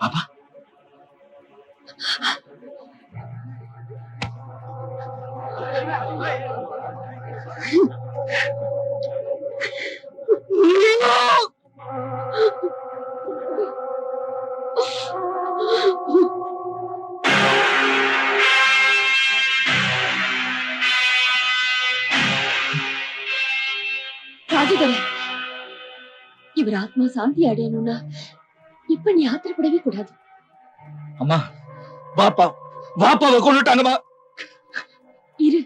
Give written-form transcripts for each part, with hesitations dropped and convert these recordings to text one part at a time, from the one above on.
பாப்பா ராஜதர, இவர் ஆத்மா சாந்தி அடையணும்னா இப்ப நீ ஆத்திரப்படவே கூடாது. அம்மா வாப்பாவை கொண்டுட்டாங்கம்மா. இரு,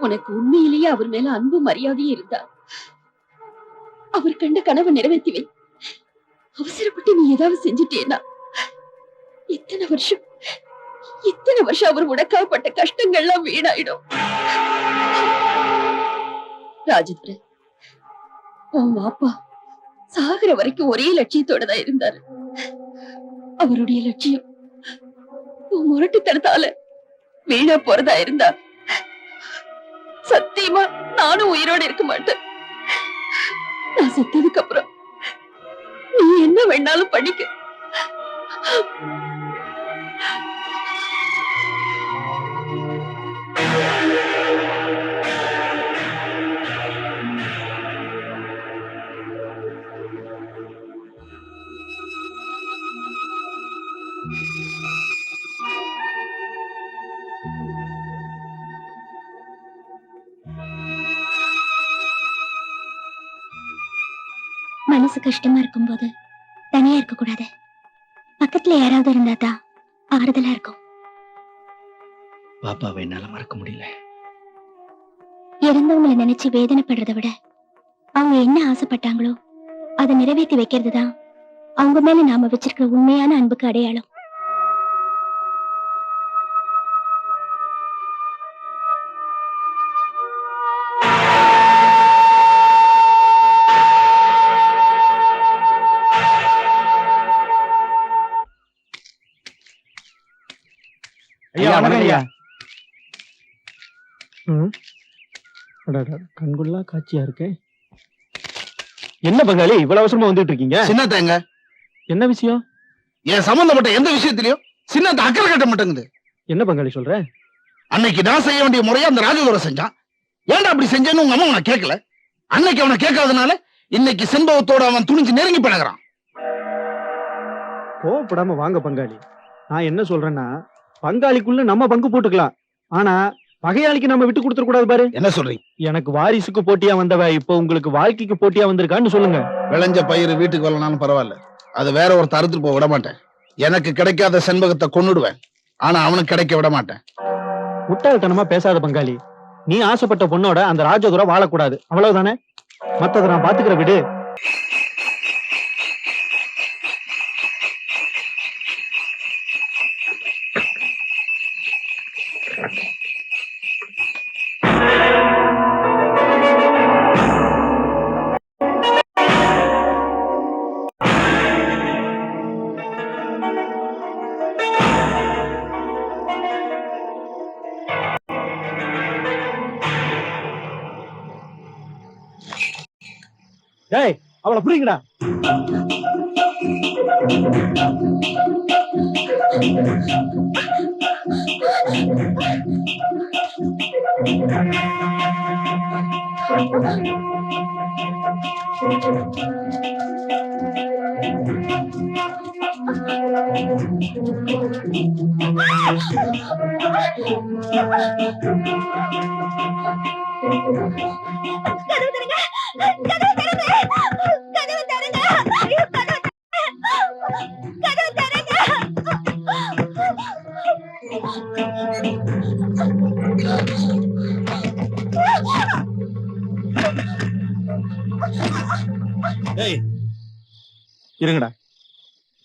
உனக்கு உண்மையிலேயே அவர் மேல அன்பு மரியாதையும் இருந்தா அவர் கண்ட கனவை நிறைவேற்றி வை. அவசரப்பட்டு நீ ஏதாவது செஞ்சுட்டேன்னா இத்தனை வருஷம் அவர் உனக்காகப்பட்ட கஷ்டங்கள்லாம் வீணாயிடும். ராஜதுரை, உன் வாப்பா சாகர வரைக்கும் ஒரே லட்சியத்தோட தான் இருந்தாரு. அவருடைய லட்சியம் உன் முரட்டுத்தனத்தால வீணா போறதா இருந்தா சத்தியமா நானும் உயிரோட இருக்க மாட்டேன். நான் செத்ததுக்கு அப்புறம் நீ என்ன வேணாலும் பண்ணிக்க. மனசு கஷ்டமா இருக்கும்போது தனியா இருக்க கூடாது. பக்கத்துல யாராவது இருந்தாதான் ஆறுதலா இருக்கும். பாப்பாவை என்னால மறக்க முடியல. இறந்தவங்களை நினைச்சு வேதனைப்படுறதை விட அவங்க என்ன ஆசைப்பட்டாங்களோ அதை நிறைவேற்றி வைக்கிறதுதான் அவங்க மேல நாம வச்சிருக்கிற உண்மையான அன்புக்கு அடையாளம். கண்குள்ளா காட்சியா இருக்கு. என்ன பங்காளி இவ்வளவு அவசரமா வந்துட்டு இருக்கீங்க? சின்னத்தங்க, என்ன விஷயம்? என் சம்பந்தப்பட்ட எந்த விஷயத்திலயும் சின்னத்தை அக்கறை கட்ட மாட்டேங்குது. என்ன பங்காளி சொல்ற? அன்னைக்கு நான் செய்ய வேண்டிய முறையை அந்த ராஜதுரை செஞ்சான். ஏன்டா அப்படி செஞ்சேன்னு உங்க அம்மா உன கேட்கல. அன்னைக்கு அவனை கேட்காதனால இன்னைக்கு செண்பகத்தோட அவன் துணிஞ்சு நெருங்கி பழகிறான். கோவப்படாம வாங்க பங்காளி. நான் என்ன சொல்றேன்னா, பங்காளிக்குள்ள நம்ம பங்கு போட்டுக்கலாம், ஆனா பகையாளிக்கு நம்ம விட்டு கொடுத்துட கூடாது. பாரு, என்ன சொல்றீங்க? எனக்கு வாரிசுக்கு போட்டியா வந்தவ இப்ப உங்களுக்கு வாழ்க்கைக்கு போட்டியா வந்திருக்கான்னு சொல்லுங்க. விளைஞ்ச பயிர் வீட்டுக்கு வரலனாலும் பரவாயில்ல, அது வேற ஒருத்தர் அறுத்துட்டு போக விட மாட்டேன். எனக்கு கிடைக்காத செண்பகத்தை கொன்னுடுவேன், ஆனா அவனுக்கு கிடைக்க விட மாட்டேன். முட்டாள்தனமா பேசாத பங்காளி. நீ ஆசைப்பட்ட பொண்ணோட அந்த ராஜதுரை வாழக்கூடாது, அவ்வளவுதானே. மத்ததை நான் பாத்துக்கிற, விடு. டேய், அவளை புரியுங்கடா. இருங்கடா.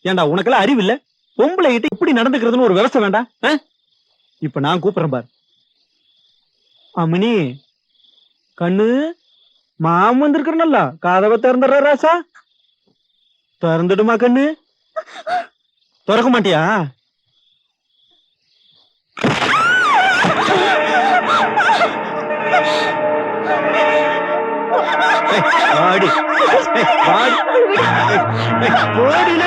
ஏண்டா உனக்கெல்லாம் அறிவு இல்ல? பொம்பளை கிட்ட இப்படி நடந்துக்கிறதுன்னு ஒரு விவசாயம் வேண்டாம்? இப்ப நான் கூப்பிடுறேன் பார். அம்மினி கண்ணு, மாம் வந்திருக்கிறனல்ல, கதவை திறந்துடுற ராசா. திறந்துடுமா கண்ணு? திறக்க மாட்டியா? வாடி வாடி. போடில